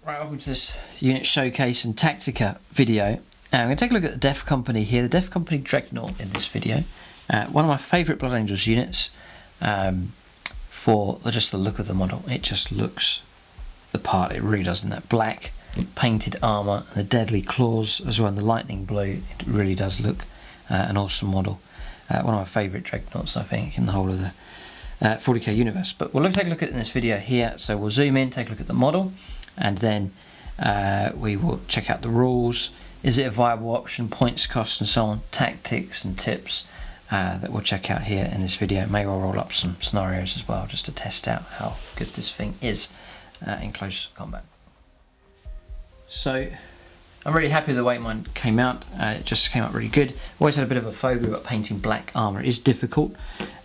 Right, welcome to this unit showcase and Tactica video. I'm going to take a look at the Def Company here, the Def Company Dreadnought in this video. One of my favourite Blood Angels units for just the look of the model. It just looks the part, it really does, in that black painted armour and the deadly claws as well, and the lightning blue. It really does look an awesome model. One of my favourite Dreadnoughts, I think, in the whole of the 40k universe. But we'll take a look at it in this video here. So we'll zoom in, take a look at the model, and then we will check out the rules. Is it a viable option, points cost and so on, tactics and tips that we'll check out here in this video. May well roll up some scenarios as well, just to test out how good this thing is in close combat. So I'm really happy with the way mine came out. It just came out really good. Always had a bit of a phobia about painting black armour. It is difficult,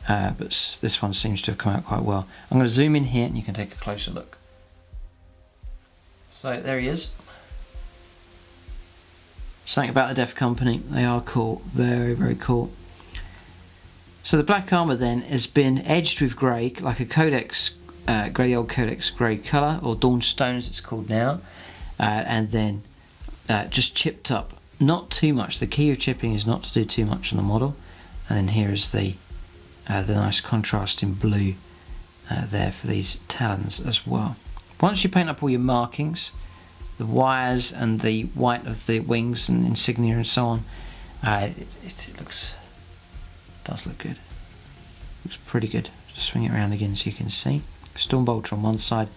but this one seems to have come out quite well. I'm going to zoom in here and you can take a closer look. So there he is. Something about the Def Company, they are cool, very, very cool. So the black armour then has been edged with grey, like a Codex, grey, old Codex grey colour, or Dawnstone as it's called now, and then just chipped up, not too much. The key of chipping is not to do too much on the model. And then here is the nice contrast in blue there for these talons as well. Once you paint up all your markings, the wires and the white of the wings and insignia and so on, it does look good. Looks pretty good. Just swing it around again so you can see. Stormbolter on one side,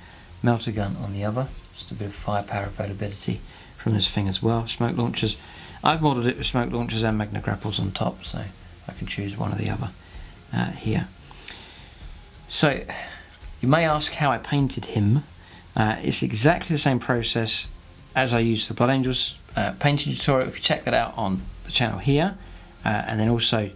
melter gun on the other. Just a bit of firepower availability from this thing as well. Smoke launchers. I've modelled it with smoke launchers and magna grapples on top, so I can choose one or the other here. So you may ask how I painted him. It's exactly the same process as I used the Blood Angels painting tutorial. If you check that out on the channel here, and then also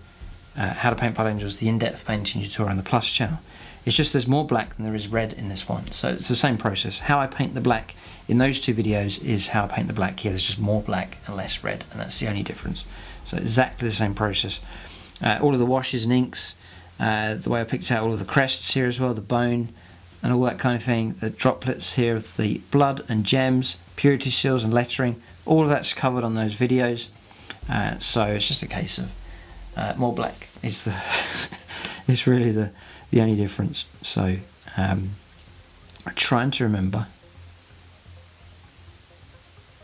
how to paint Blood Angels, the in-depth painting tutorial on the Plus channel. It's just there's more black than there is red in this one, so it's the same process. How I paint the black in those two videos is how I paint the black here. There's just more black and less red, and that's the only difference. So exactly the same process. All of the washes and inks, the way I picked out all of the crests here as well, the bone and all that kind of thing, the droplets here of the blood and gems, purity seals and lettering, all of that's covered on those videos. So it's just a case of more black is the it's really the only difference. So I'm trying to remember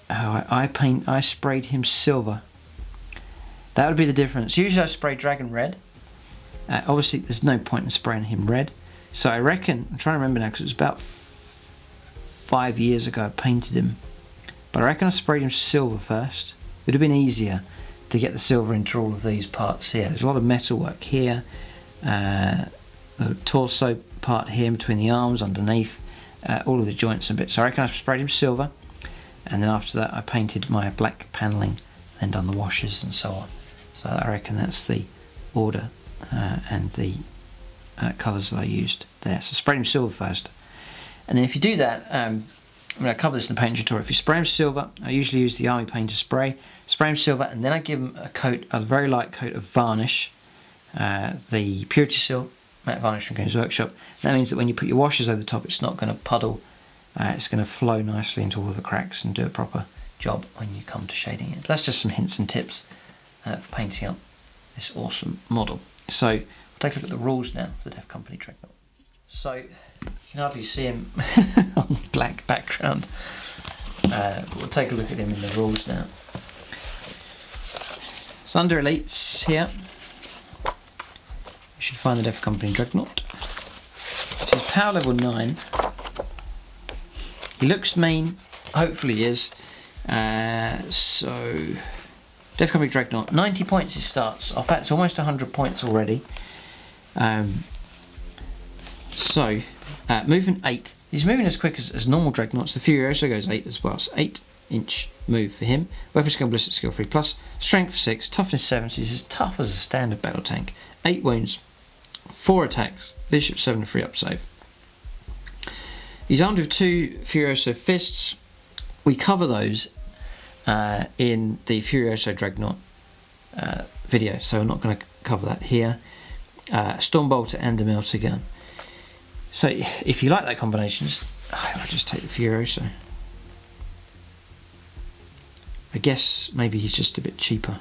how I sprayed him silver. That would be the difference. Usually I spray dragon red. Obviously there's no point in spraying him red. So I reckon, I'm trying to remember now because it was about 5 years ago I painted him. But I reckon I sprayed him silver first. It would have been easier to get the silver into all of these parts here. There's a lot of metal work here. The torso part here between the arms, underneath, all of the joints and bits. So I reckon I sprayed him silver. And then after that I painted my black panelling, then done the washes and so on. So I reckon that's the order and the colours that I used there. So sprayed him silver first, and then if you do that, I'm going to cover this in the paint tutorial. If you spray him silver, I usually use the Army Painter spray him silver, and then I give him a coat, a very light coat of varnish, the Purity Seal matte varnish from Games Workshop. That means that when you put your washes over the top, it's not going to puddle, it's going to flow nicely into all of the cracks and do a proper job when you come to shading it. But that's just some hints and tips for painting up this awesome model. So we'll take a look at the rules now for the Def Company Dreadnought. So you can hardly see him on black background. We'll take a look at him in the rules now. So under Elites here, you should find the Def Company Dreadnought. He's power level 9. He looks mean, hopefully he is. So Def Company Dreadnought, 90 points he starts off at. It's almost 100 points already. Movement 8. He's moving as quick as normal Dreadnoughts. The Furioso goes 8 as well, so 8-inch move for him. Weapon skill, ballistic skill 3 plus. Strength 6, toughness 7, so he's as tough as a standard battle tank. 8 wounds, 4 attacks, Bishop 7 free up save. He's armed with 2 Furioso fists. We cover those in the Furioso Dreadnought video, so we're not going to cover that here. Stormbolter and a melter gun. So if you like that combination, I'll just take the Furioso. I guess maybe he's just a bit cheaper.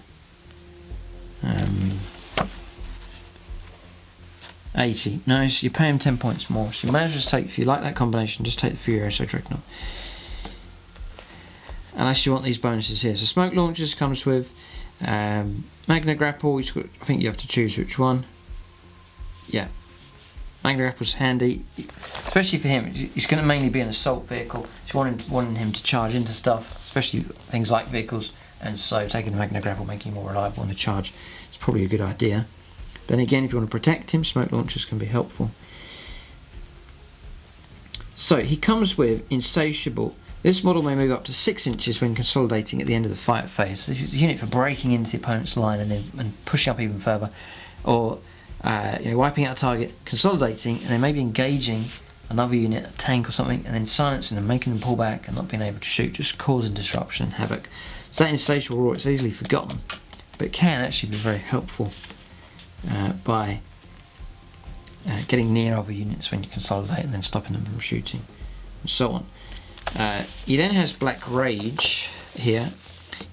80. No, so you pay him 10 points more. So you manage to take, if you like that combination, just take the Furioso Dreadnought. Unless you want these bonuses here. So smoke launchers comes with Magna Grapple. I think you have to choose which one. Yeah. Magna Grapple's handy, especially for him. He's going to mainly be an assault vehicle. So you wanting him to charge into stuff, especially things like vehicles, and so taking Magna Grapple, making him more reliable on the charge, is probably a good idea. Then again, if you want to protect him, smoke launchers can be helpful. So he comes with Insatiable. This model may move up to 6 inches when consolidating at the end of the fight phase. This is a unit for breaking into the opponent's line and pushing up even further, or wiping out a target, consolidating, and then maybe engaging another unit, a tank or something, and then silencing them, making them pull back and not being able to shoot, just causing disruption and havoc. So that Insatiable Roar, it's easily forgotten, but it can actually be very helpful by getting near other units when you consolidate and then stopping them from shooting, and so on. He then has Black Rage here.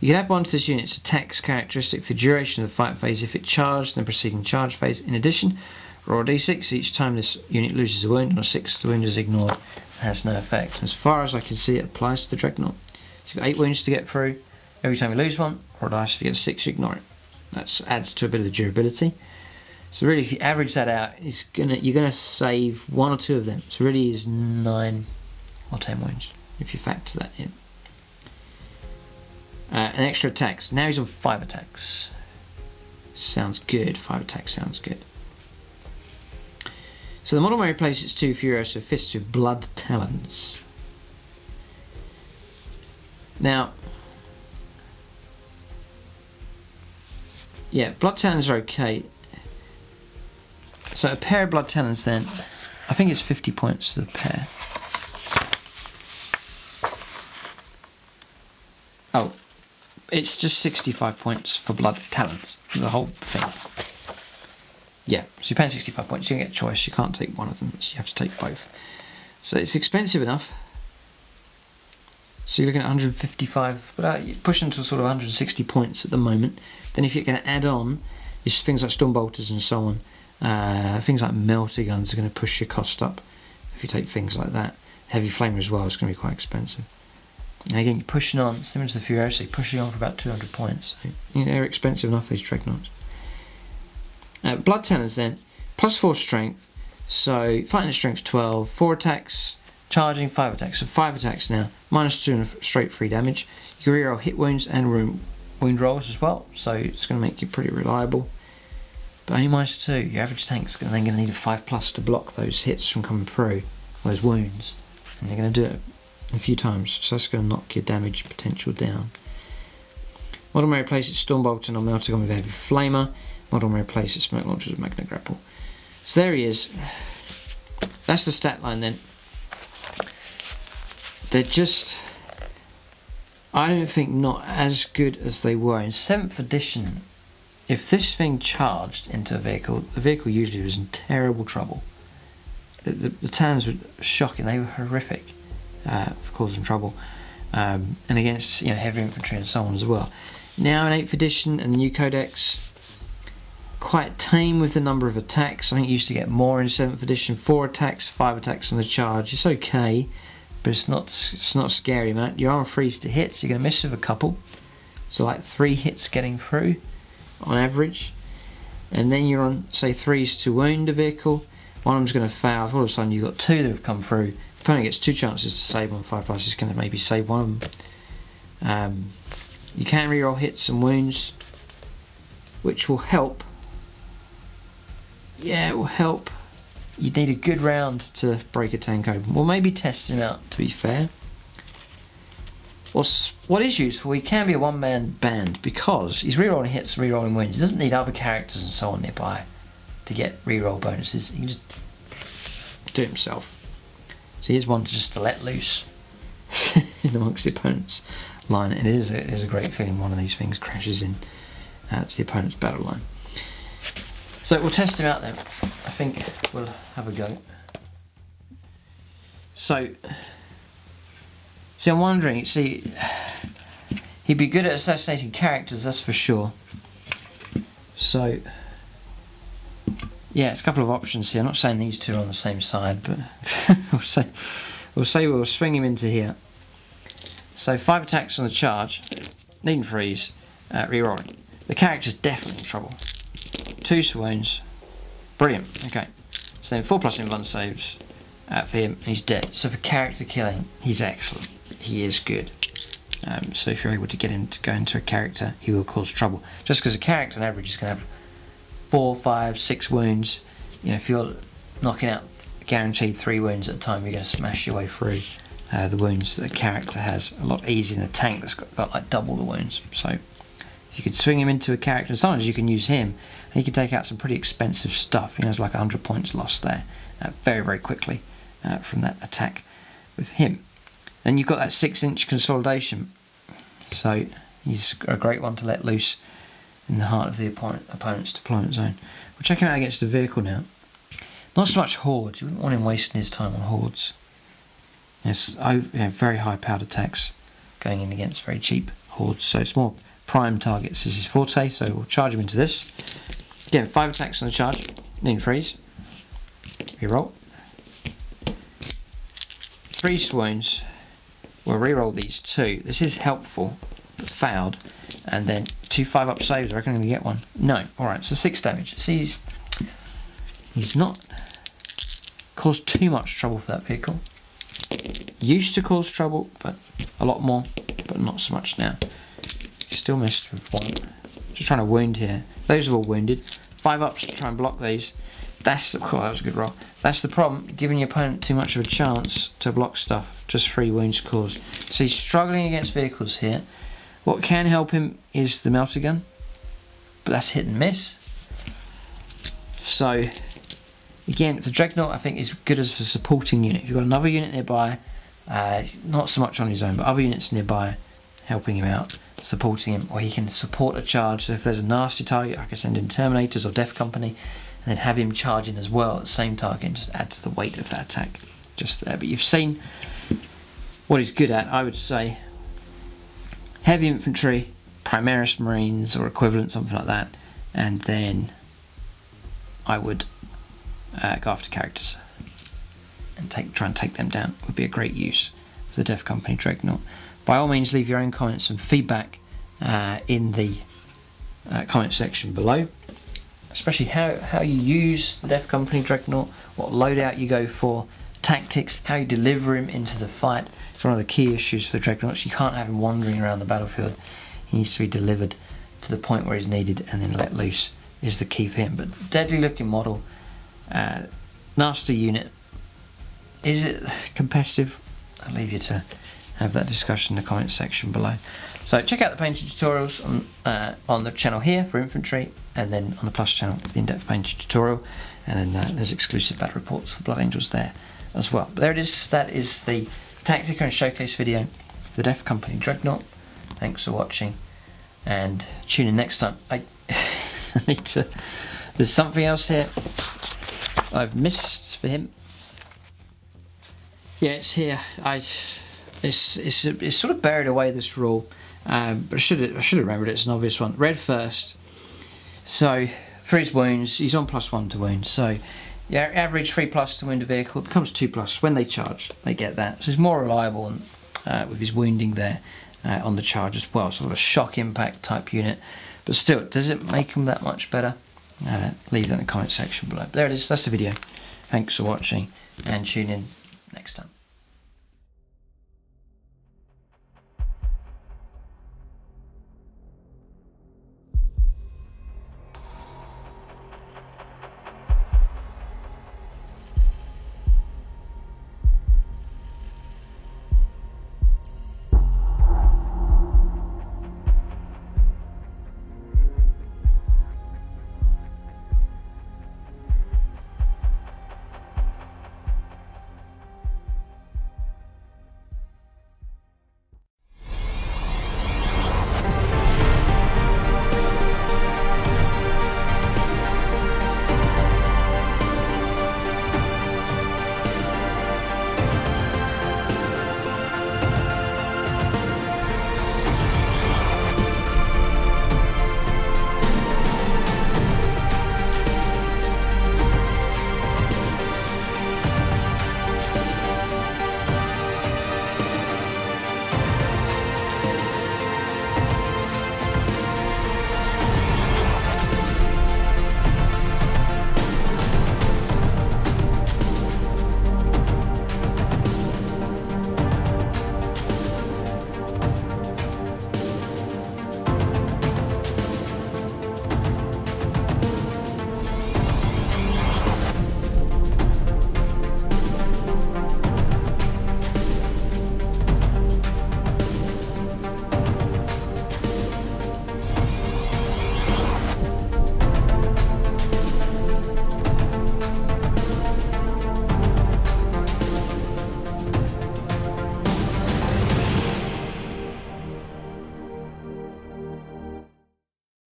You can add one to this unit's attacks characteristic for the duration of the fight phase if it charged in the preceding charge phase. In addition, roll a d6 each time this unit loses a wound. On a 6, the wound is ignored and has no effect. As far as I can see, it applies to the Dreadnought. So you've got 8 wounds to get through. Every time you lose one, roll a dice. If you get a 6, you ignore it. That adds to a bit of durability. So really, if you average that out, you're gonna save 1 or 2 of them. So really, is 9 or 10 wounds if you factor that in. An extra attacks. Now he's on 5 attacks. Sounds good. 5 attacks sounds good. So the model may replace its 2 Furioso Fists with Blood Talons. Now, yeah, Blood Talons are okay. So a pair of Blood Talons then, I think it's 50 points to the pair. Oh, it's just 65 points for Blood Talons, the whole thing. Yeah, so you're paying 65 points, you don't get a choice, you can't take one of them, so you have to take both. So it's expensive enough. So you're looking at 155, but you're pushing to sort of 160 points at the moment. Then if you're going to add on, is things like Stormbolters and so on, things like Melter Guns are going to push your cost up. If you take things like that. Heavy Flamer as well is going to be quite expensive. And again, you're pushing on, similar to the Furioso, you're pushing on for about 200 points. So, they're expensive enough, these Dreadnoughts. Blood Talons then, plus 4 strength, so fighting at strength 12, 4 attacks, charging 5 attacks, so 5 attacks now, minus 2 and straight 3 damage. You can reroll hit wounds and wound rolls as well, so it's going to make you pretty reliable. But only minus 2, your average tank's then going to need a 5+ to block those hits from coming through, those wounds, and you're going to do it a few times, so that's going to knock your damage potential down. Model may replace its Stormbolter or Melter Gun with Heavy Flamer. Model may replace its Smoke Launcher with Magna Grapple. So there he is. That's the stat line then. They're just, I don't think, not as good as they were. In 7th edition, if this thing charged into a vehicle, the vehicle usually was in terrible trouble. The Talons were shocking, they were horrific. For causing trouble, and against heavy infantry and so on as well. Now in 8th edition and the new codex, quite tame with the number of attacks. I think you used to get more in 7th edition. 4 attacks, 5 attacks on the charge. It's okay, but it's not scary, man. Your armor frees to hit, so you're going to miss with a couple. So like 3 hits getting through on average, and then you're on say 3s to wound a vehicle. One of them's going to fail. All of a sudden you've got 2 that have come through. The opponent gets 2 chances to save on 5+, he's going to maybe save one of them. You can reroll hits and wounds, which will help. Yeah, it will help. You need a good round to break a tank open. Well, maybe test him out, to be fair. What is useful, he can be a one-man band because he's rerolling hits and rerolling wounds. He doesn't need other characters and so on nearby to get reroll bonuses. He can just do it himself. So here's one just to let loose in amongst the opponent's line. It is a great feeling one of these things crashes in to the opponent's battle line. So we'll test him out then. I think we'll have a go. So, I'm wondering, see, He'd be good at assassinating characters, that's for sure. So, yeah, it's a couple of options here. I'm not saying these two are on the same side, but we'll swing him into here. So 5 attacks on the charge, needn't freeze, rerolling. The character's definitely in trouble. 2 swoons, brilliant. Okay, so then 4+ invuln saves for him, and he's dead. So for character killing, he's excellent. He is good. So if you're able to get him to go into a character, he will cause trouble. Just because a character on average is going to have 4, 5, 6 wounds. You know, if you're knocking out guaranteed 3 wounds at a time, you're going to smash your way through the wounds that a character has a lot easier than a tank that's got like double the wounds. So if you could swing him into a character, sometimes you can use him and he can take out some pretty expensive stuff. You know, there's like 100 points lost there very, very quickly from that attack with him. Then you've got that 6-inch consolidation, so he's a great one to let loose in the heart of the opponent's deployment zone. We'll check him out against the vehicle now. Not so much hordes, you wouldn't want him wasting his time on hordes. It's very high powered attacks going in against very cheap hordes, so it's more prime targets is his forte, so we'll charge him into this. Again, 5 attacks on the charge, needn't freeze, reroll. 3 swoons. We'll reroll these 2. This is helpful, but failed. And then 2 5-up saves. I reckon I'm going to get one. No. Alright, so 6 damage. See, he's not caused too much trouble for that vehicle. Used to cause trouble, but a lot more, but not so much now. Still missed with 1. Just trying to wound here. Those are all wounded. 5-ups to try and block these. That was a good roll. That's the problem, giving your opponent too much of a chance to block stuff. Just 3 wounds caused. So he's struggling against vehicles here. What can help him is the melter gun, but that's hit and miss. So again, the Dreadnought I think is good as a supporting unit. If you've got another unit nearby, not so much on his own, but other units nearby helping him out, supporting him, or he can support a charge. So if there's a nasty target, I can send in Terminators or Death Company, and then have him charge in as well at the same target and just add to the weight of that attack. Just there. But you've seen what he's good at, I would say. Heavy infantry, Primaris Marines or equivalent, something like that, and then I would go after characters and try and take them down. Would be a great use for the Death Company Dreadnought. By all means, leave your own comments and feedback in the comment section below, especially how you use the Death Company Dreadnought, what loadout you go for, tactics, how you deliver him into the fight. It's one of the key issues for the Dreadnoughts. You can't have him wandering around the battlefield. He needs to be delivered to the point where he's needed and then let loose is the key for him. But deadly looking model, nasty unit. Is it competitive? I'll leave you to have that discussion in the comment section below. So check out the painting tutorials on the channel here for infantry, and then on the Plus channel for the in-depth painting tutorial, and then there's exclusive battle reports for Blood Angels there as well. But there it is. That is the Tactica and Showcase video for the Death Company Dreadnought. Thanks for watching, and tune in next time. I need to. There's something else here I've missed for him. Yeah, it's here. It's sort of buried away, this rule, but I should have remembered it. It's an obvious one. Red first. So for his wounds, he's on +1 to wound. So yeah, average 3+ to wound a vehicle. It becomes 2+ when they charge. They get that. So he's more reliable with his wounding there on the charge as well. Sort of a shock impact type unit. But still, does it make him that much better? Leave that in the comment section below. But there it is. That's the video. Thanks for watching, and tune in next time.